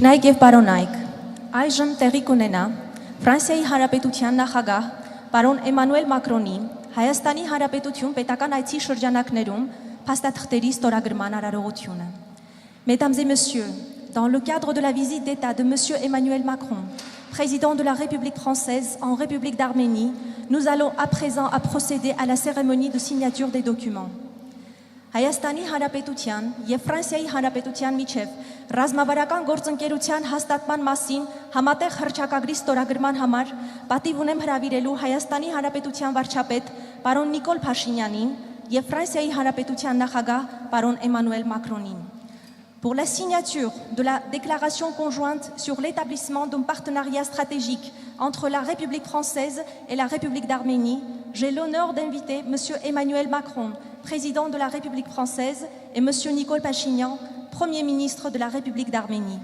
Տիկնայք եւ պարոնայք, այժմ տեղի կունենա Ֆրանսիայի Հանրապետության նախագահ պարոն Էմանուել Մակրոնի Հայաստանի Հանրապետություն պետական այցի շրջանակներում փաստաթղթերի ստորագրման արարողությունը։ Mesdames et messieurs, dans le cadre de la visite d'État de monsieur Emmanuel Macron, président de la République française en République d'Arménie, nous allons à présent procéder à la cérémonie de signature des documents. Հայաստանի Հանրապետության եւ Ֆրանսիայի Հանրապետության միջև ռազմավարական գործընկերության հաստատման մասին համատեղ հռչակագրի ստորագրման համար պատիվ ունեմ հրավիրելու Հայաստանի Հանրապետության վարչապետ պարոն Նիկոլ Փաշինյանին եւ Ֆրանսիայի Հանրապետության նախագահ պարոն Էմանուել Մակրոնին. Pour la signature de la déclaration conjointe sur l'établissement d'un partenariat stratégique entre la République française et la République d'Arménie, j'ai l'honneur d'inviter M. Emmanuel Macron, président de la République française, et M. Nicole Pachinian, Premier ministre de la République d'Arménie.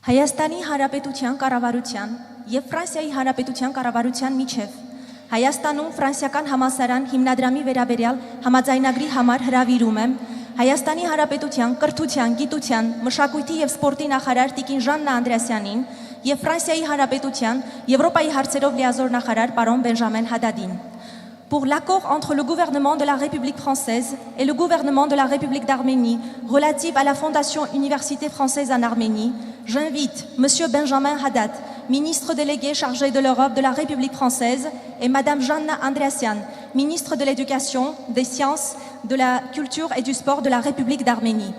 Հայաստանի Հանրապետության կառավարության եւ Ֆրանսիայի Հանրապետության կառավարության միջև Հայաստանում ֆրանսիական համալսարան հիմնադրամի վերաբերյալ համաձայնագրի համար հրավիրում եմ Հայաստանի Հանրապետության կրթության, գիտության, մշակույթի եւ սպորտի նախարար Տիկին Ժաննա Անդրեասյանին եւ Ֆրանսիայի Հանրապետության Եվրոպայի հարցերով լիազոր նախարար պարոն Բենժամեն Հադադին. Pour l'accord entre le gouvernement de la République française et le gouvernement de la République d'Arménie relatif à la Fondation Université française en Arménie, j'invite M. Benjamin Haddad, ministre délégué chargé de l'Europe de la République française, et Mme Janna Andreasyan, ministre de l'Éducation, des Sciences, de la Culture et du Sport de la République d'Arménie.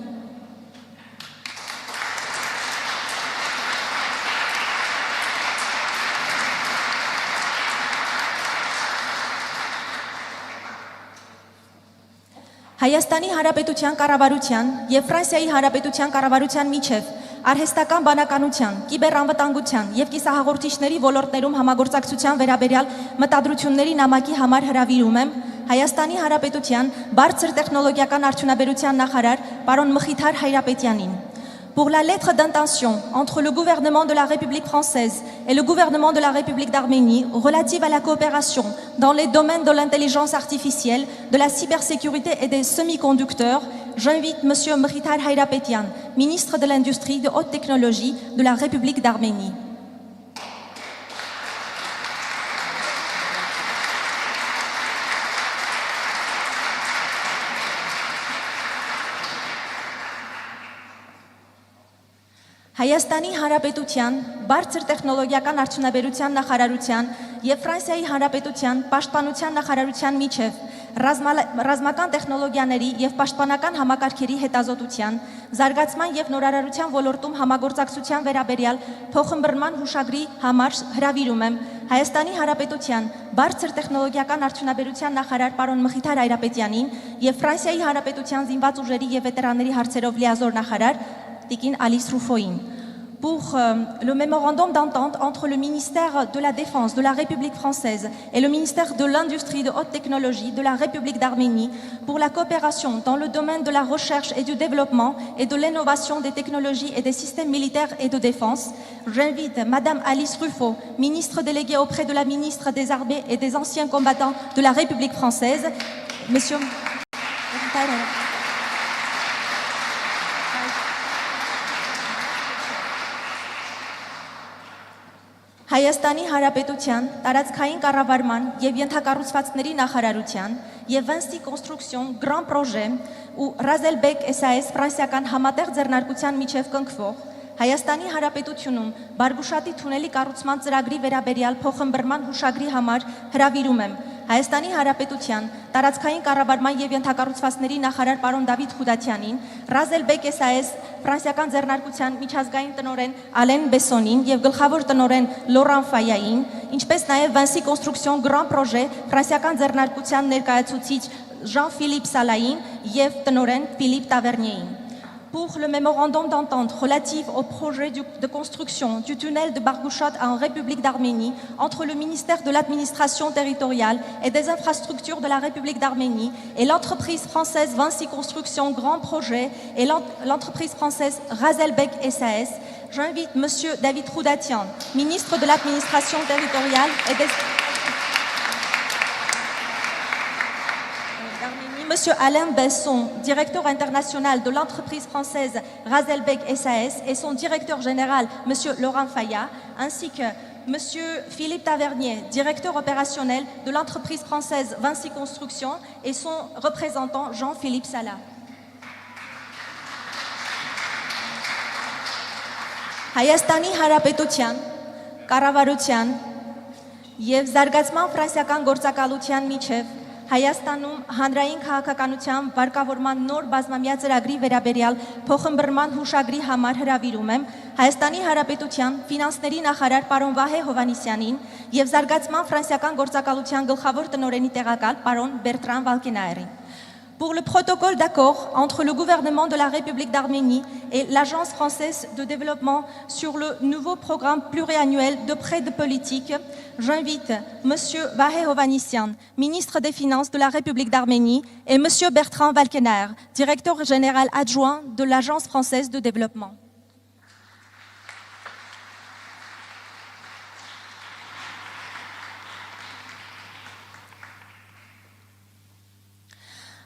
Հայաստանի Հանրապետության կառավարության եւ Ֆրանսիայի Հանրապետության կառավարության միջև արհեստական բանականության, կիբերանվտանգության եւ կիսահաղորդիչների ոլորտներում համագործակցության վերաբերյալ մտադրությունների նամակի համար հրավիրում եմ Հայաստանի Հանրապետության բարձր տեխնոլոգիական արդյունաբերության նախարար պարոն Մխիթար Հայրապետյանին. Pour la lettre d'intention entre le gouvernement de la République française et le gouvernement de la République d'Arménie relative à la coopération dans les domaines de l'intelligence artificielle, de la cybersécurité et des semi-conducteurs, j'invite M. Mkhitar Hayrapetian, ministre de l'Industrie de haute technologie de la République d'Arménie. Հայաստանի Հանրապետության բարձր տեխնոլոգիական արդյունաբերության նախարարության եւ Ֆրանսիայի Հանրապետության պաշտպանության նախարարության միջև ռազմական տեխնոլոգիաների եւ պաշտպանական համակարգերի հետազոտության, զարգացման եւ նորարարության ոլորտում համագործակցության վերաբերյալ փոխըմբռնման հուշագրի համար հրավիրում եմ Հայաստանի Հանրապետության բարձր տեխնոլոգիական արդյունաբերության նախարար պարոն Մխիթար Հայրապետյանին եւ Ֆրանսիայի Հանրապետության զինված ուժերի եւ վետերանների հարցերով լիազոր նախարար Տիկին Ալիս Ռուֆոին. Pour le mémorandum d'entente entre le ministère de la Défense de la République française et le ministère de l'Industrie de haute technologie de la République d'Arménie pour la coopération dans le domaine de la recherche et du développement et de l'innovation des technologies et des systèmes militaires et de défense, j'invite Madame Alice Ruffo, ministre déléguée auprès de la ministre des Armées et des anciens combattants de la République française, Monsieur Հայաստանի Հանրապետության տարածքային կառավարման եւ ենթակառուցվածքների նախարարության եւ Vinci Construction Grand Projet ու Razelbeck SAS ֆրանսիական համատեղ ձեռնարկության միջև կնքվող Հայաստանի Հանրապետությունում Բարգուշատի թունելի կառուցման ծրագրի վերաբերյալ փոխըմբռնման հուշագրի համար հրավիրում եմ Հայաստանի Հանրապետության տարածքային կառավարման եւ ենթակառուցվածքների նախարար պարոն Դավիթ Խուդատյանին, Razzelbek SAS ֆրանսիական ձեռնարկության միջազգային տնօրեն Ալեն Բեսոնին եւ գլխավոր տնօրեն Լորան Ֆայային, ինչպես նաեւ Vinci Construction Grand Projet ֆրանսիական ձեռնարկության ներկայացուցիչ Jean-Philippe Salahin եւ տնօրեն Philippe Tavernier. Pour le mémorandum d'entente relatif au projet de construction du tunnel de Bargouchat en République d'Arménie entre le ministère de l'administration territoriale et des infrastructures de la République d'Arménie et l'entreprise française Vinci Construction Grand Projet et l'entreprise française Razzelbek SAS, j'invite M. David Khoudatian, ministre de l'administration territoriale et des... Monsieur Alain Besson, directeur international de l'entreprise française Razzelbek SAS et son directeur général, Monsieur Laurent Faya, ainsi que Monsieur Philippe Tavernier, directeur opérationnel de l'entreprise française Vinci Construction et son représentant Jean-Philippe Sala. Հայաստանի Հանրապետության կառավարության եւ զարգացման ֆրանսիական գործակալության միջև Հայաստանում հանրային քաղաքականության վարկավորման նոր բազմամյա ծրագրի վերաբերյալ փոխըմբռնման հուշագրի համար հրավիրում եմ Հայաստանի Հանրապետության ֆինանսների նախարար պարոն Վահե Հովհաննիսյանին եւ զարգացման ֆրանսիական գործակալության գլխավոր տնօրենի տեղակալ պարոն Բերտրան Վալկենայերին. Pour le protocole d'accord entre le gouvernement de la République d'Arménie et l'Agence française de développement sur le nouveau programme pluriannuel de prêt de politique, j'invite M. Vahé Hovannisyan, ministre des Finances de la République d'Arménie, et M. Bertrand Valkenaer, directeur général adjoint de l'Agence française de développement.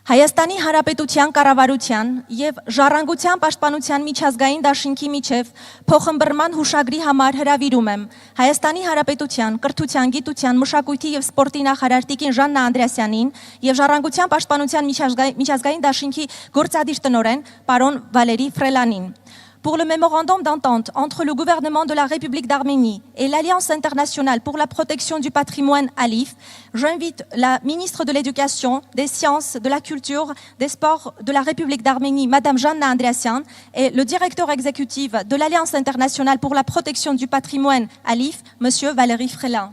Հայաստանի Հանրապետության կառավարության եւ Ժառանգության պաշտպանության միջազգային դաշինքի միջև փոխըմբռնման հուշագրի համար հրավիրում եմ Հայաստանի Հանրապետության կրթության, գիտության, մշակույթի եւ սպորտի նախարար Տիկին Ժաննա Անդրեասյանին եւ Ժառանգության պաշտպանության միջազգային դաշինքի գործադիր տնօրեն պարոն Վալերի Ֆրելանին. Pour le mémorandum d'entente entre le gouvernement de la République d'Arménie et l'Alliance internationale pour la protection du patrimoine ALIF, j'invite la ministre de l'Éducation, des Sciences, de la Culture, des Sports de la République d'Arménie, Madame Janna Andreasyan, et le directeur exécutif de l'Alliance internationale pour la protection du patrimoine ALIF, Monsieur Valéry Frelin.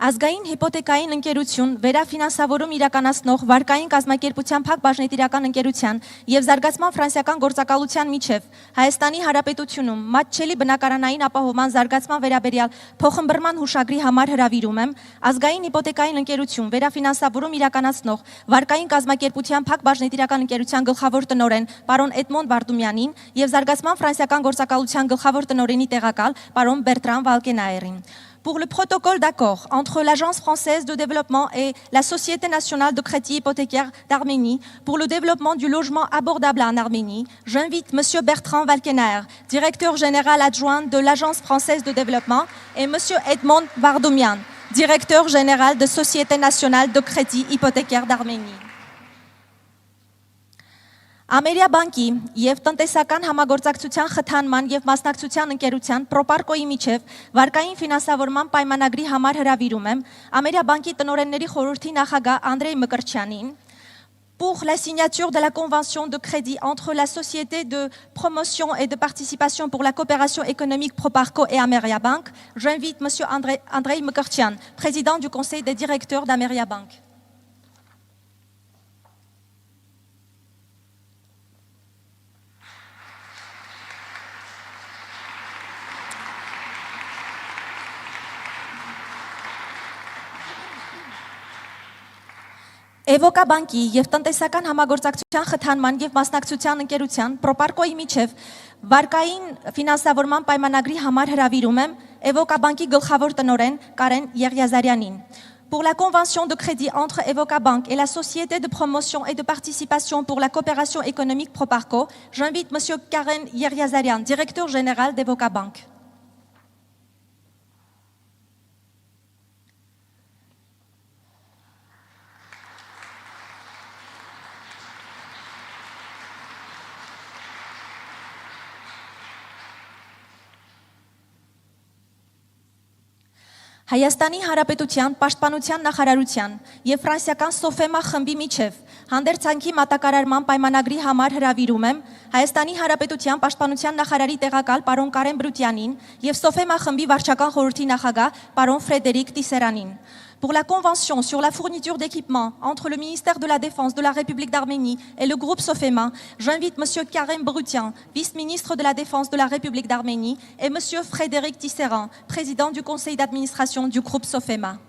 Ազգային հիպոթեկային ընկերություն վերաֆինանսավորում իրականացնող վարկային կազմակերպության փակ բաժնետիրական ընկերության եւ զարգացման ֆրանսիական գործակալության միջև Հայաստանի Հանրապետությունում մատչելի բնակարանային ապահովման զարգացման վերաբերյալ փոխըմբռնման հուշագրի համար հրավիրում եմ ազգային հիպոթեկային ընկերություն վերաֆինանսավորում իրականացնող վարկային կազմակերպության փակ բաժնետիրական ընկերության գլխավոր տնօրեն պարոն Էդմոն Վարդումյանին եւ զարգացման ֆրանսիական գործակալության գլխավոր տնօրենի տեղակալ պարոն Բերտրան Վալկենայերին. Pour le protocole d'accord entre l'Agence française de développement et la Société nationale de crédit hypothécaire d'Arménie pour le développement du logement abordable en Arménie, j'invite M. Bertrand Valkenaer, directeur général adjoint de l'Agence française de développement, et M. Edmond Vardoumian, directeur général de Société nationale de crédit hypothécaire d'Arménie. Ամերիա բանկի եւ տնտեսական համագործակցության խթանման եւ մասնակցության ընկերության Պրոպարկոյի միջև վարկային ֆինանսավորման պայմանագրի համար հրավիրում եմ Ամերիա բանկի տնօրենների խորհրդի նախագահ Անդրեյ Մկրտչյանին pour la signature de la convention de crédit entre la Société de promotion et de participation pour la coopération économique Proparco et Ameria Bank, j'invite M. Andrei Mkirtchian, président du conseil des directeurs d'Ameria Bank. Էվոկա բանկի եւ տնտեսական համագործակցության խթանման եւ մասնակցության ընկերության Պրոպարկոյի միջև վարկային ֆինանսավորման պայմանագրի համար հրավիրում եմ Էվոկա բանկի գլխավոր տնօրեն Կարեն Եղիազարյանին. Pour la convention de crédit entre Evoca Bank et la Société de promotion et de participation pour la coopération économique Proparco, j'invite M. Karen Yrjazarian, directeur général d'Evoca Bank. Հայաստանի Հանրապետության Պաշտպանության նախարարության եւ ֆրանսիական Սոֆեմա խմբի միջև հանդերձանքի մատակարարման պայմանագրի համար հրավիրում եմ Հայաստանի Հանրապետության Պաշտպանության նախարարի տեղակալ պարոն Կարեն Բրուտյանին եւ Սոֆեմա խմբի վարչական խորհրդի նախագահ պարոն Ֆրեդերիկ Տիսերանին. Pour la convention sur la fourniture d'équipements entre le ministère de la Défense de la République d'Arménie et le groupe Sofema, j'invite M. Karen Brutian, vice-ministre de la Défense de la République d'Arménie, et M. Frédéric Tisserand, président du conseil d'administration du groupe Sofema.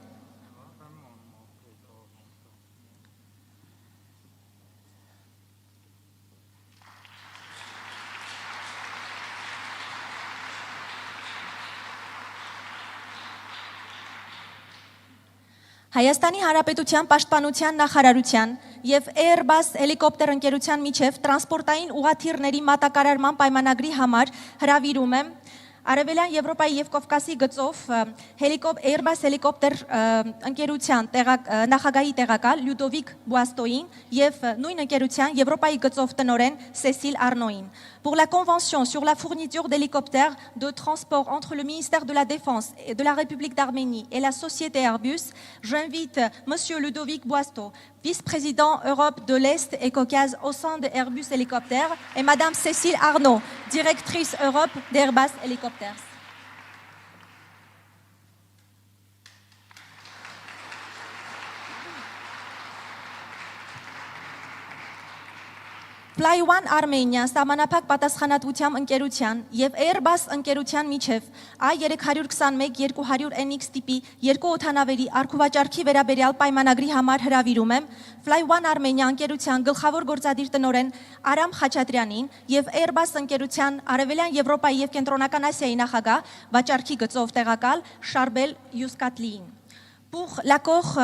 Հայաստանի Հանրապետության Պաշտպանության նախարարության եւ Airbus հելիկոպտեր ընկերության միջև տրանսպորտային ուղաթիռների մատակարարման պայմանագրի համար հրավիրում եմ Արևելյան Եվրոպայի եւ Կովկասի գծով Airbus հելիկոպտեր ընկերության նախագահի տեղակալ Լյուդովիկ Բուաստոին եւ նույն ընկերության Եվրոպայի գծով տնօրեն Սեսիլ Արնոին. Pour la convention sur la fourniture d'hélicoptères de transport entre le ministère de la Défense et de la République d'Arménie et la société Airbus, j'invite M. Ludovic Boisteau, vice-président Europe de l'Est et Caucase au sein de Airbus Hélicoptères, et Mme Cécile Arnaud, directrice Europe d'Airbus Hélicoptères. Fly One Armenia սահմանափակ պատասխանատվությամբ ընկերության եւ Airbus ընկերության միջև A321-200 NX տիպի երկու օդանավերի առքուվաճառքի վերաբերյալ պայմանագրի համար հրավիրում եմ Fly One Armenia ընկերության գլխավոր գործադիր տնօրեն Արամ Խաչատրյանին եւ Airbus ընկերության Արևելյան Եվրոպայի եւ Կենտրոնական Ասիայի նախագահ վաճառքի գծով տեղակալ Շարբել Յուսկատլիին. Pour l'accord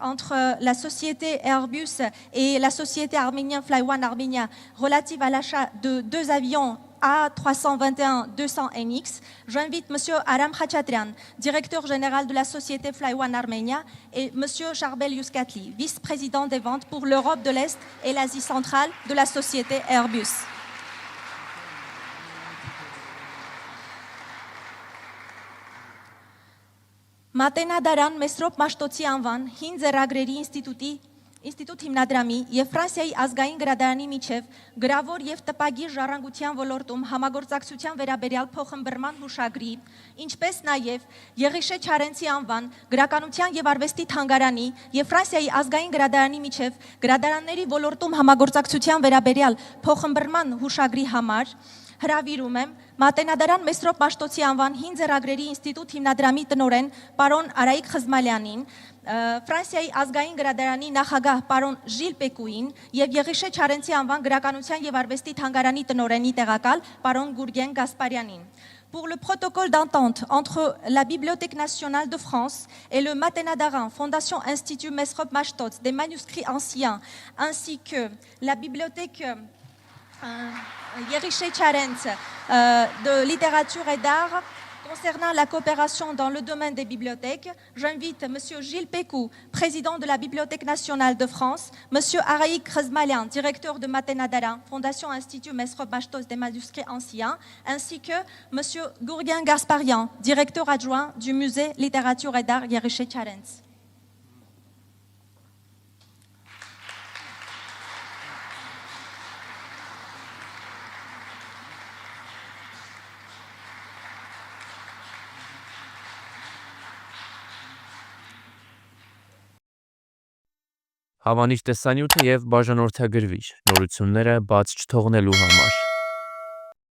entre la société Airbus et la société arménienne Fly One Armenia relative à l'achat de 2 avions A321-200NX, j'invite M. Aram Khachatrian, directeur général de la société Fly One Armenia, et M. Charbel Yuskatli, vice-président des ventes pour l'Europe de l'Est et l'Asie centrale de la société Airbus. Մատենադարան Մեսրոպ Մաշտոցի անվան հին ձեռագրերի ինստիտուտ հիմնադրամի եւ Ֆրանսիայի ազգային գրադարանի միջև գրավոր եւ տպագիր ժառանգության ոլորտում համագործակցության վերաբերյալ փոխըմբռնման հուշագրի, ինչպես նաեւ Եղիշե Չարենցի անվան գրականության եւ արվեստի թանգարանի եւ Ֆրանսիայի ազգային գրադարանի միջև գրադարանների ոլորտում համագործակցության վերաբերյալ փոխըմբռնման հուշագրի համար հրավիրում եմ Մատենադարան Մեսրոպ Մաշտոցի անվան հին ձեռագրերի ինստիտուտ հիմնադրամի տնօրեն պարոն Արայիկ Խզմալյանին, Ֆրանսիայի ազգային գրադարանի նախագահ պարոն Ժիլ Պեկուին եւ Եղիշե Չարենցի անվան գրականության եւ արվեստի թանգարանի տնօրենի տեղակալ պարոն Գուրգեն Գասպարյանին. Pour le protocole d'entente entre la Bibliothèque nationale de France et le Matenadaran, Fondation Institut Mesrop Mashtots, des manuscrits anciens, ainsi que la bibliothèque Եղիշե Չարենց de littérature et d'art concernant la coopération dans le domaine des bibliothèques, j'invite M. Gilles Pécou, président de la Bibliothèque nationale de France, M. Araïk Khazmalian, directeur de Matenadaran, Fondation Institut Mesrop Mashtos des manuscrits anciens, ainsi que M. Gourgen Gasparian, directeur adjoint du musée littérature et d'art Եղիշե Չարենց. Հավանիր տեսանյութը եւ բաժանորդագրվիր նորությունները բաց չթողնելու համար։